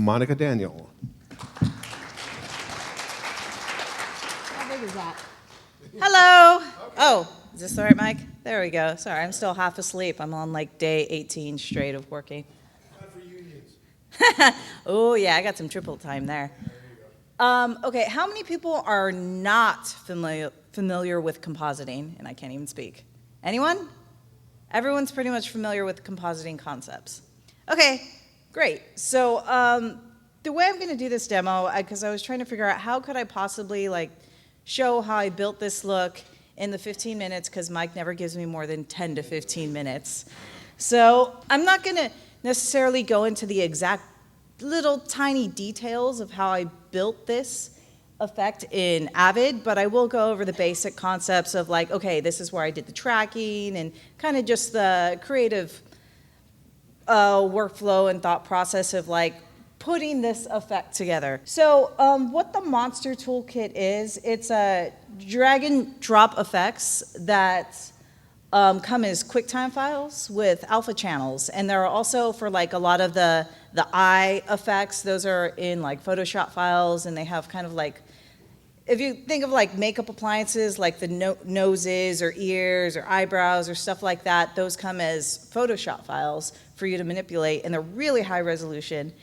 Monica Daniel. How big is that? Hello. Oh, is this the right mic? There we go. Sorry, I'm still half asleep. I'm on like day 18 straight of working. Time for unions. Oh, yeah, I got some triple time there. Okay, how many people are not familiar with compositing? And I can't even speak. Anyone? Everyone's pretty much familiar with compositing concepts. Okay, great. So the way I'm going to do this demo, because I was trying to figure out how could I possibly like show how I built this look in the 15 minutes, because Mike never gives me more than 10 to 15 minutes. So I'm not going to necessarily go into the exact little tiny details of how I built this effect in Avid, but I will go over the basic concepts of like, okay, this is where I did the tracking and kind of just the creative workflow and thought process of like putting this effect together. So what the Monster ToolKit is, it's a drag and drop effects that come as QuickTime files with alpha channels. And there are also for like a lot of the eye effects, those are in like Photoshop files, and they have kind of like, if you think of like makeup appliances, like the noses or ears or eyebrows or stuff like that, those come as Photoshop files for you to manipulate, and they're really high resolution.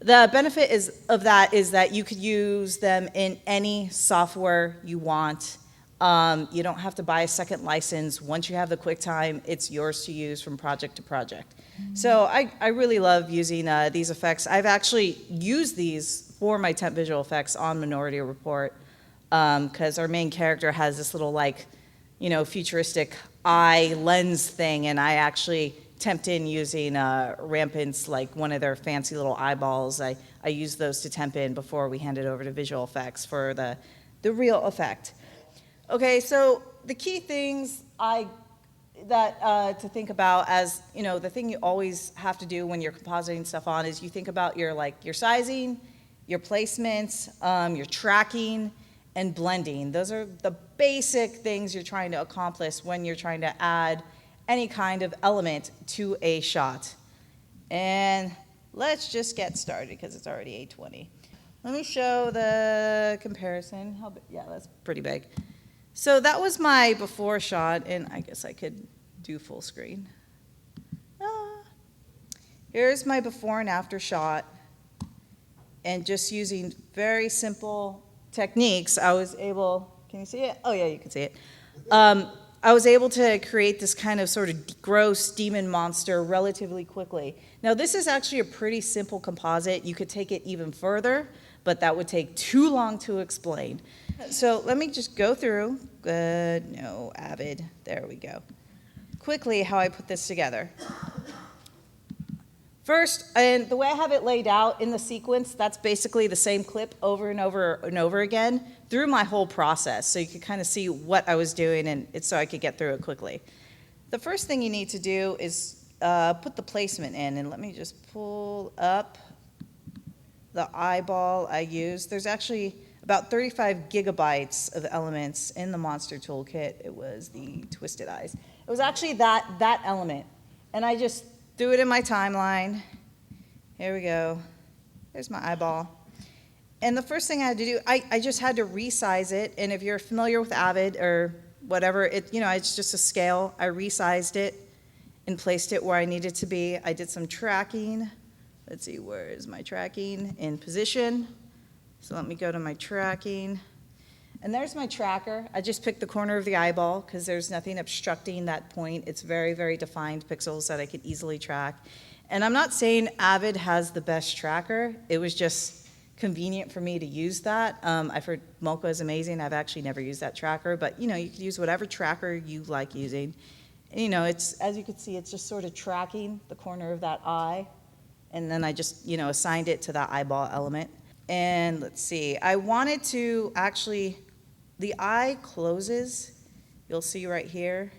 The benefit of that is that you could use them in any software you want. You don't have to buy a second license. Once you have the QuickTime, it's yours to use from project to project. So I really love using these effects. I've actually used these for my temp visual effects on Minority Report, because our main character has this little like, futuristic eye lens thing, and I actually temped in using Rampant's, like one of their fancy little eyeballs. I used those to temp in before we handed over to visual effects for the real effect. Okay, so the key things to think about, as the thing you always have to do when you're compositing stuff on is you think about your sizing, your placements, your tracking, and blending. Those are the basic things you're trying to accomplish when you're trying to add any kind of element to a shot. And let's just get started because it's already 8:20. Let me show the comparison. Yeah, that's pretty big. So that was my before shot, and I guess I could do full screen. Here's my before and after shot. And just using very simple techniques, I was able, can you see it? Oh yeah, you can see it. I was able to create this kind of sort of gross demon monster relatively quickly. Now this is actually a pretty simple composite. You could take it even further, but that would take too long to explain. So let me just go through, no, Avid, there we go. Quickly how I put this together. First, and the way I have it laid out in the sequence, that's basically the same clip over and over and over again through my whole process, so you could kind of see what I was doing, and it's so I could get through it quickly. The first thing you need to do is put the placement in, and let me just pull up the eyeball I used. There's actually about 35 gigabytes of elements in the Monster ToolKit. It was the twisted eyes. It was actually that element, and I just threw it in my timeline. Here we go. There's my eyeball. And the first thing I had to do, I just had to resize it. And if you're familiar with Avid or whatever, it's just a scale. I resized it and placed it where I needed to be. I did some tracking. Let's see, where is my tracking? In position. So let me go to my tracking. And there's my tracker. I just picked the corner of the eyeball because there's nothing obstructing that point. It's very, very defined pixels that I could easily track. And I'm not saying Avid has the best tracker. It was just convenient for me to use that. I've heard Mocha is amazing. I've actually never used that tracker, but you could use whatever tracker you like using. And, it's, as you can see, it's just sort of tracking the corner of that eye. And then I just, assigned it to that eyeball element. And let's see, I wanted to actually, the eye closes, you'll see right here,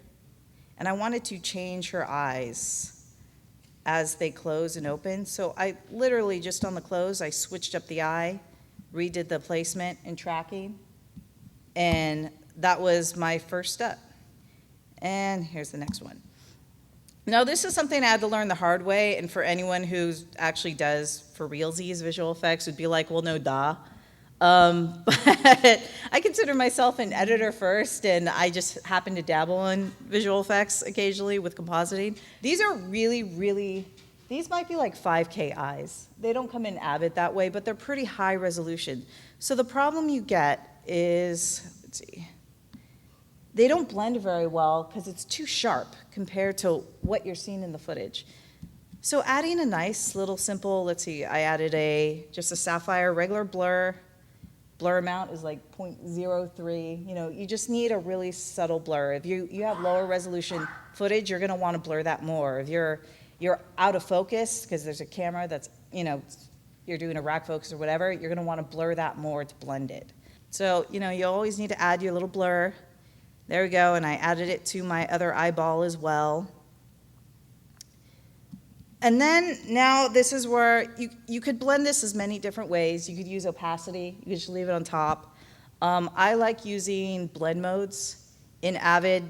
and I wanted to change her eyes as they close and open. So I literally, just on the close, I switched up the eye, redid the placement and tracking, and that was my first step. And here's the next one. Now, this is something I had to learn the hard way, and for anyone who actually does for realsies visual effects would be like, well, no, duh. But I consider myself an editor first, and I just happen to dabble in visual effects occasionally with compositing. These are really, really, these might be like 5K eyes. They don't come in Avid that way, but they're pretty high resolution. So the problem you get is, let's see, they don't blend very well because it's too sharp compared to what you're seeing in the footage. So adding a nice little simple, let's see, I added just a sapphire regular blur. Blur amount is like 0.03. You know, you just need a really subtle blur. If you have lower resolution footage, you're gonna wanna blur that more. If you're out of focus, because there's a camera that's, you know, you're doing a rack focus or whatever, you're gonna wanna blur that more to blend it. So, you know, you always need to add your little blur. There we go, and I added it to my other eyeball as well. And then now this is where you could blend this as many different ways. You could use opacity, you could just leave it on top. I like using blend modes. In Avid,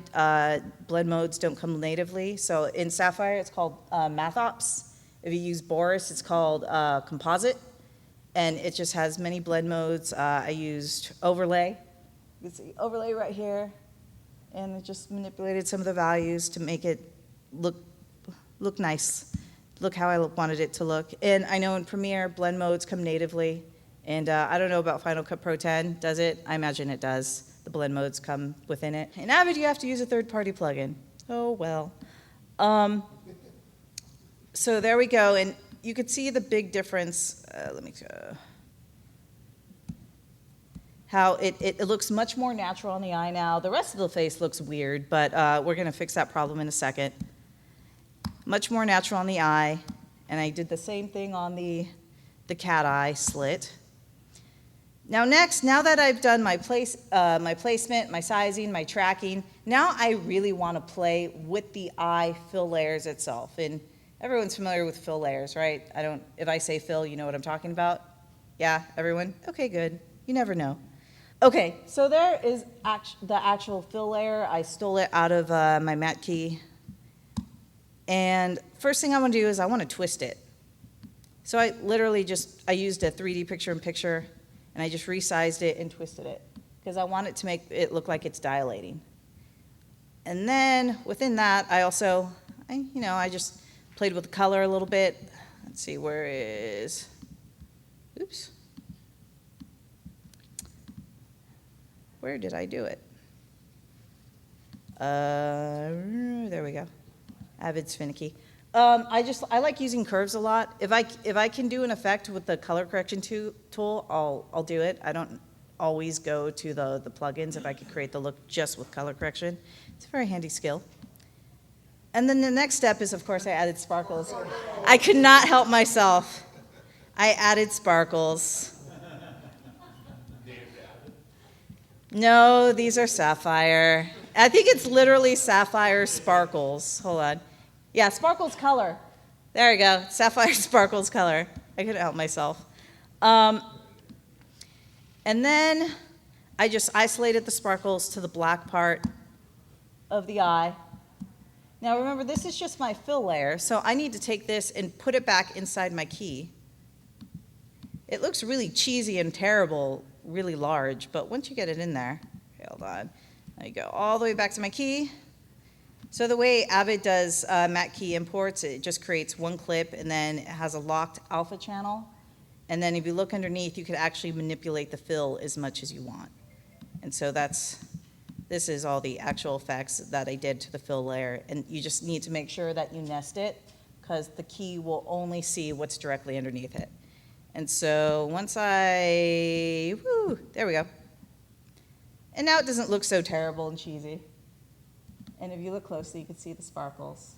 blend modes don't come natively. So in Sapphire, it's called MathOps. If you use Boris, it's called Composite. And it just has many blend modes. I used Overlay. You can see Overlay right here. And it just manipulated some of the values to make it look nice. Look how I wanted it to look. And I know in Premiere, blend modes come natively. And I don't know about Final Cut Pro 10, does it? I imagine it does. The blend modes come within it. In Avid, you have to use a third-party plugin. Oh, well. So there we go. And you could see the big difference. Let me go. How it looks much more natural on the eye now. The rest of the face looks weird, but we're going to fix that problem in a second. Much more natural on the eye. And I did the same thing on the cat eye slit. Now next, now that I've done my placement, my sizing, my tracking, now I really want to play with the eye fill layers itself. And everyone's familiar with fill layers, right? If I say fill, you know what I'm talking about? Yeah, everyone? Okay, good. You never know. Okay, so there is the actual fill layer. I stole it out of my matte key. And first thing I want to do is I want to twist it. So I literally I used a 3D picture-in-picture, and I just resized it and twisted it because I want it to make it look like it's dilating. And then within that, I just played with the color a little bit. Let's see, where is, oops. Where did I do it? There we go. Avid's finicky. I like using curves a lot. If I can do an effect with the color correction tool, I'll do it. I don't always go to the plugins if I could create the look just with color correction. It's a very handy skill. And then the next step is, of course, I added sparkles. I could not help myself. I added sparkles. No, these are sapphire. I think it's literally sapphire sparkles. Hold on. Yeah, sparkles color. There you go. Sapphire sparkles color. I couldn't help myself. And then I just isolated the sparkles to the black part of the eye. Now remember, this is just my fill layer, so I need to take this and put it back inside my key. It looks really cheesy and terrible, really large, but once you get it in there, okay, hold on. There you go, all the way back to my key. So the way Avid does matte key imports, it just creates one clip and then it has a locked alpha channel. And then if you look underneath, you can actually manipulate the fill as much as you want. And so this is all the actual effects that I did to the fill layer. And you just need to make sure that you nest it because the key will only see what's directly underneath it. And so once there we go. And now it doesn't look so terrible and cheesy. And if you look closely, you can see the sparkles.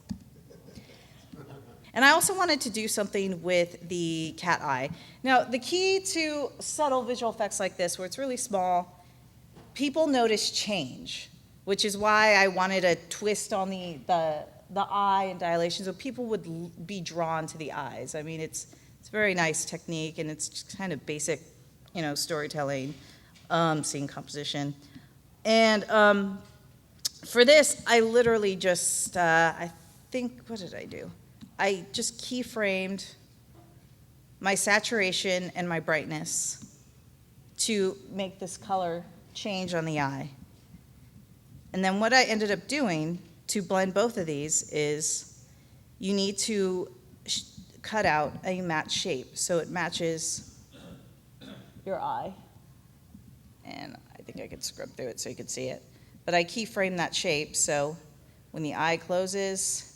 And I also wanted to do something with the cat eye. Now, the key to subtle visual effects like this, where it's really small, people notice change, which is why I wanted a twist on the eye and dilation, so people would be drawn to the eyes. I mean, it's a very nice technique, and it's just kind of basic, storytelling, scene composition. And for this, I literally just, I think, what did I do? I just keyframed my saturation and my brightness to make this color change on the eye. And then what I ended up doing to blend both of these is you need to cut out a matte shape so it matches your eye. And I think I could scrub through it so you could see it. But I keyframe that shape so when the eye closes,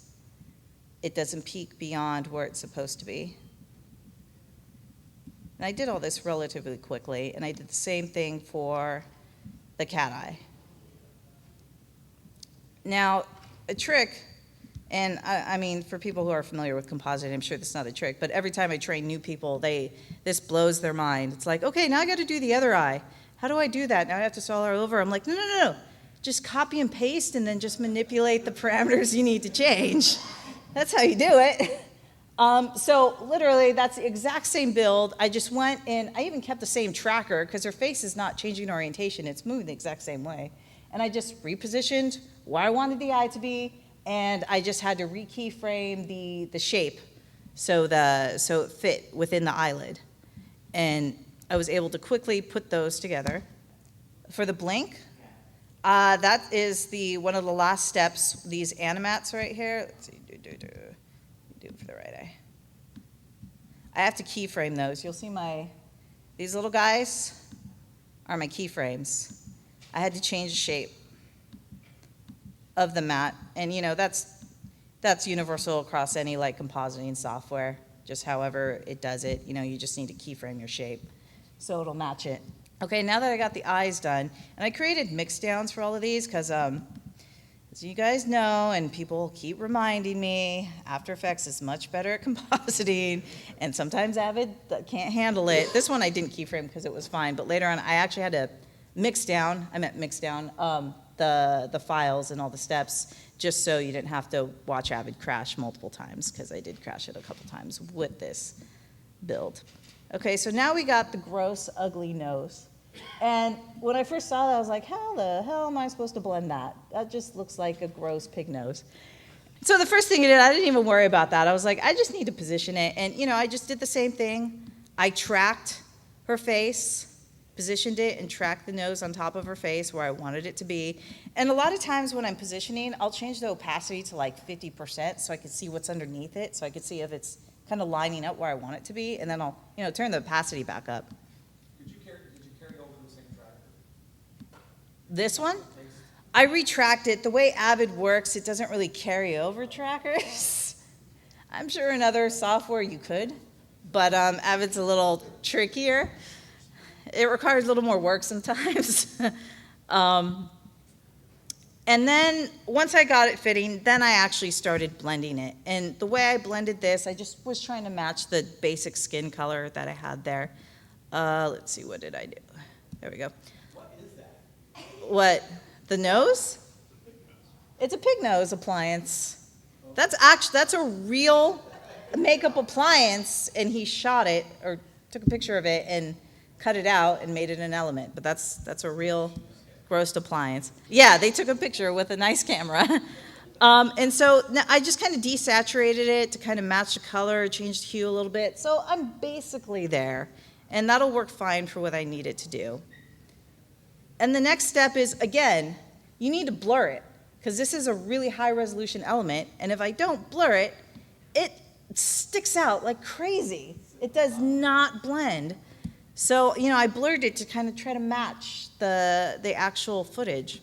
it doesn't peak beyond where it's supposed to be. And I did all this relatively quickly, and I did the same thing for the cat eye. Now, a trick, and I mean, for people who are familiar with compositing, I'm sure this is not a trick, but every time I train new people, this blows their mind. It's like, okay, now I got to do the other eye. How do I do that? Now I have to start all over. I'm like, no. Just copy and paste and then just manipulate the parameters you need to change. That's how you do it. So literally, that's the exact same build. I just went and I even kept the same tracker because her face is not changing orientation. It's moving the exact same way. And I just repositioned where I wanted the eye to be, and I just had to re-keyframe the shape so it fit within the eyelid. And I was able to quickly put those together. For the blink, that is one of the last steps, these animats right here. Let's see, do it for the right eye. I have to keyframe those. You'll see these little guys are my keyframes. I had to change the shape of the mat, and that's universal across any compositing software. Just however it does it, you just need to keyframe your shape so it'll match it. Okay, now that I got the eyes done, and I created mix downs for all of these because, as you guys know, and people keep reminding me, After Effects is much better at compositing, and sometimes Avid can't handle it. This one I didn't keyframe because it was fine, but later on I actually had to mix down the files and all the steps just so you didn't have to watch Avid crash multiple times, because I did crash it a couple times with this build. Okay, so now we got the gross, ugly nose. And when I first saw that, I was like, how the hell am I supposed to blend that? That just looks like a gross pig nose. So the first thing I did, I didn't even worry about that. I was like, I just need to position it. And, I just did the same thing. I tracked her face, positioned it, and tracked the nose on top of her face where I wanted it to be. And a lot of times when I'm positioning, I'll change the opacity to 50% so I can see what's underneath it, so I can see if it's kind of lining up where I want it to be, and then I'll turn the opacity back up. Did you carry over the same tracker? This one? I retracked it. The way Avid works, it doesn't really carry over trackers. I'm sure in other software you could, but Avid's a little trickier. It requires a little more work sometimes. And then once I got it fitting, then I actually started blending it. And the way I blended this, I just was trying to match the basic skin color that I had there. Let's see, what did I do? There we go. What is that? What? The nose? It's a pig nose appliance. That's a real makeup appliance, and he shot it or took a picture of it and cut it out and made it an element. But that's a real gross appliance. Yeah, they took a picture with a nice camera. And so now I just kind of desaturated it to kind of match the color, changed the hue a little bit. So I'm basically there, and that'll work fine for what I need it to do. And the next step is, again, you need to blur it, because this is a really high resolution element, and if I don't blur it, it sticks out like crazy. It does not blend. So, I blurred it to kind of try to match the actual footage.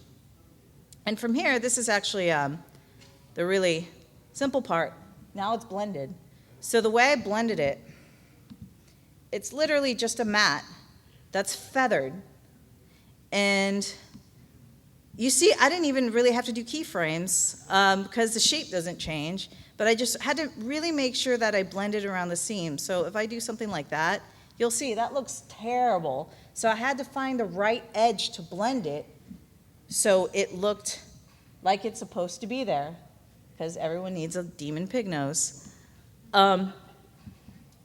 And from here, this is actually the really simple part. Now it's blended. So the way I blended it, it's literally just a matte that's feathered. And you see, I didn't even really have to do keyframes because the shape doesn't change, but I just had to really make sure that I blended around the seam. So if I do something like that, you'll see that looks terrible. So I had to find the right edge to blend it so it looked like it's supposed to be there, because everyone needs a demon pig nose. And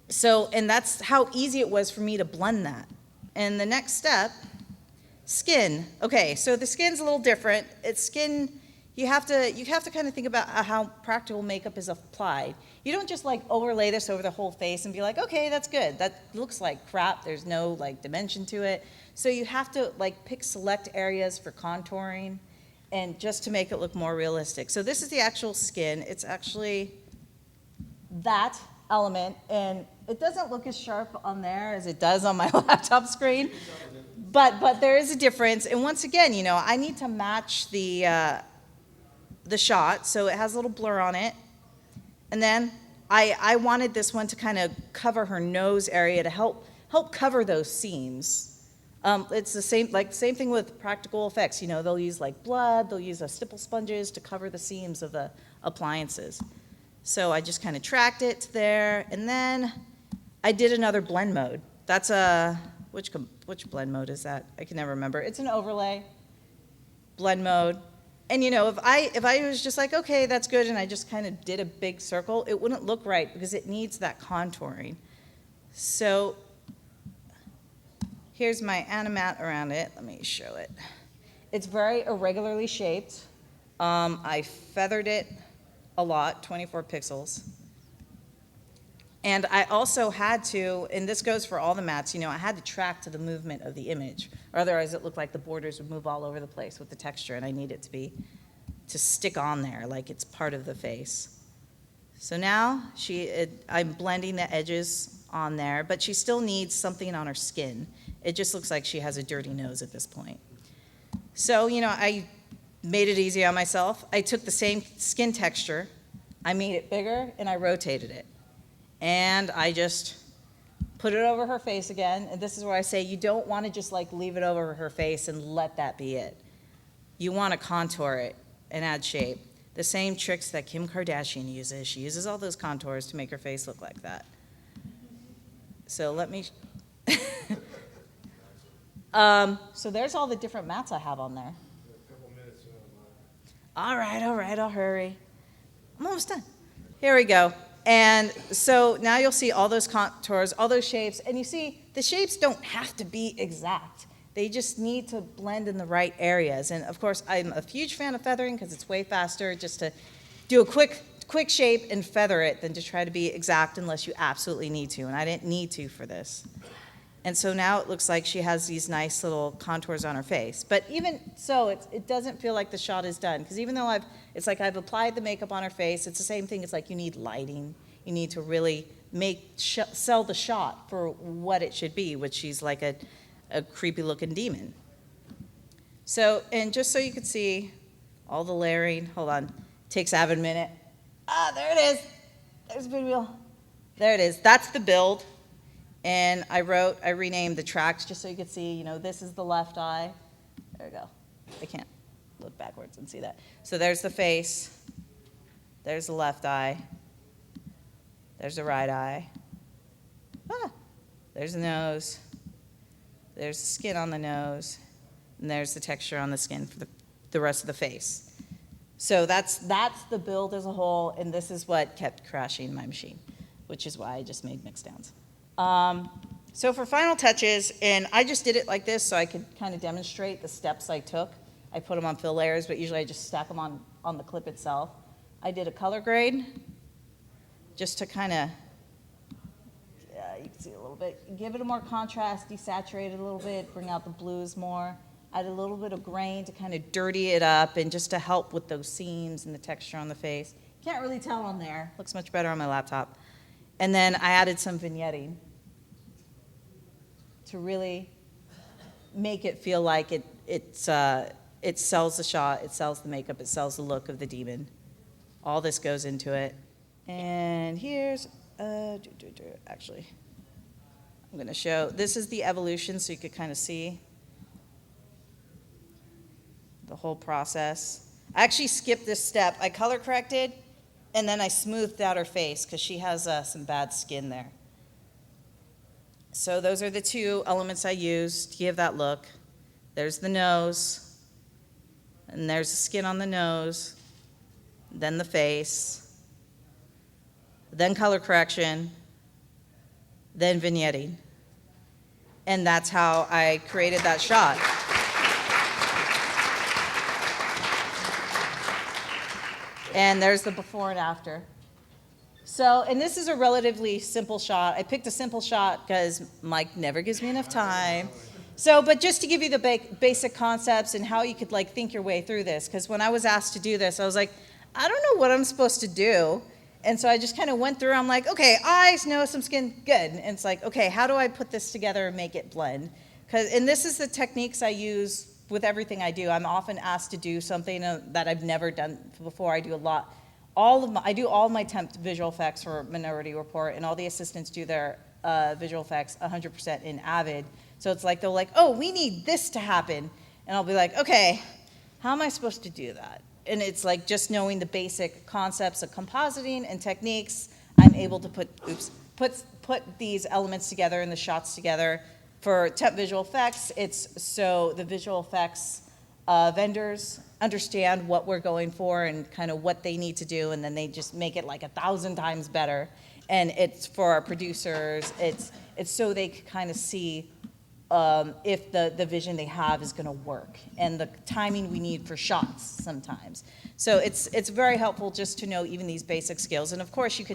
that's how easy it was for me to blend that. And the next step, skin. Okay, so the skin's a little different. It's skin, you have to kind of think about how practical makeup is applied. You don't just like overlay this over the whole face and be like, okay, that's good. That looks like crap. There's no like dimension to it. So you have to like pick select areas for contouring and just to make it look more realistic. So this is the actual skin. It's actually that element, and it doesn't look as sharp on there as it does on my laptop screen. But there is a difference. And once again, you know, I need to match the shot, so it has a little blur on it. And then I wanted this one to kind of cover her nose area to help cover those seams. It's the same thing with practical effects. You know, they'll use like blood, they'll use stipple sponges to cover the seams of the appliances. So I just kind of tracked it to there, and then I did another blend mode. That's which blend mode is that? I can never remember. It's an overlay blend mode. And you know, if I was just like, okay, that's good, and I just kind of did a big circle, it wouldn't look right because it needs that contouring. So here's my animat around it. Let me show it. It's very irregularly shaped. I feathered it a lot, 24 pixels. And I also had to, and this goes for all the mats, you know, I had to track to the movement of the image, or otherwise it looked like the borders would move all over the place with the texture, and I need it to stick on there like it's part of the face. So now I'm blending the edges on there, but she still needs something on her skin. It just looks like she has a dirty nose at this point. So, you know, I made it easy on myself. I took the same skin texture, I made it bigger, and I rotated it. And I just put it over her face again. And this is where I say you don't want to just like leave it over her face and let that be it. You want to contour it and add shape. The same tricks that Kim Kardashian uses. She uses all those contours to make her face look like that. So let me... so there's all the different mats I have on there. All right, I'll hurry. I'm almost done. Here we go. And so now you'll see all those contours, all those shapes, and you see the shapes don't have to be exact. They just need to blend in the right areas. And of course, I'm a huge fan of feathering because it's way faster just to do a quick shape and feather it than to try to be exact unless you absolutely need to. And I didn't need to for this. And so now it looks like she has these nice little contours on her face. But even so, it doesn't feel like the shot is done. Because even though it's like I've applied the makeup on her face, it's the same thing. It's like you need lighting. You need to really sell the shot for what it should be, which she's like a creepy looking demon. So, and just so you can see all the layering, hold on, takes a minute. There it is. There's a big wheel. There it is. That's the build. And I renamed the tracks just so you could see, you know, this is the left eye. There we go. I can't look backwards and see that. So there's the face. There's the left eye. There's the right eye. There's the nose. There's the skin on the nose. And there's the texture on the skin for the rest of the face. So that's the build as a whole, and this is what kept crashing my machine, which is why I just made mixdowns. So for final touches, and I just did it like this so I could kind of demonstrate the steps I took. I put them on fill layers, but usually I just stack them on the clip itself. I did a color grade just to kind of, you can see a little bit, give it a more contrast, desaturate it a little bit, bring out the blues more. Add a little bit of grain to kind of dirty it up and just to help with those seams and the texture on the face. Can't really tell on there. Looks much better on my laptop. And then I added some vignetting to really make it feel like it sells the shot, it sells the makeup, it sells the look of the demon. All this goes into it. And here's, actually, I'm going to show, this is the evolution so you could kind of see the whole process. I actually skipped this step. I color corrected, and then I smoothed out her face because she has some bad skin there. So those are the two elements I used to give that look. There's the nose, and there's the skin on the nose, then the face, then color correction, then vignetting. And that's how I created that shot. And there's the before and after. So, and this is a relatively simple shot. I picked a simple shot because Mike never gives me enough time. So, but just to give you the basic concepts and how you could like think your way through this, because when I was asked to do this, I was like, I don't know what I'm supposed to do. And so I just kind of went through, I'm like, okay, eyes, nose, some skin, good. And it's like, okay, how do I put this together and make it blend? And this is the techniques I use with everything I do. I'm often asked to do something that I've never done before. I do a lot. I do all my temp visual effects for Minority Report, and all the assistants do their visual effects 100% in Avid. So it's like, they're like, oh, we need this to happen. And I'll be like, okay, how am I supposed to do that? And it's like just knowing the basic concepts of compositing and techniques, I'm able to put these elements together and the shots together. For temp visual effects, it's so the visual effects vendors understand what we're going for and kind of what they need to do, and then they just make it like 1,000 times better. And it's for our producers, it's so they can kind of see if the vision they have is going to work, and the timing we need for shots sometimes. So it's very helpful just to know even these basic skills. And of course, you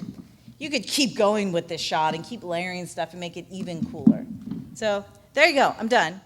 could keep going with this shot and keep layering stuff and make it even cooler. So there you go, I'm done.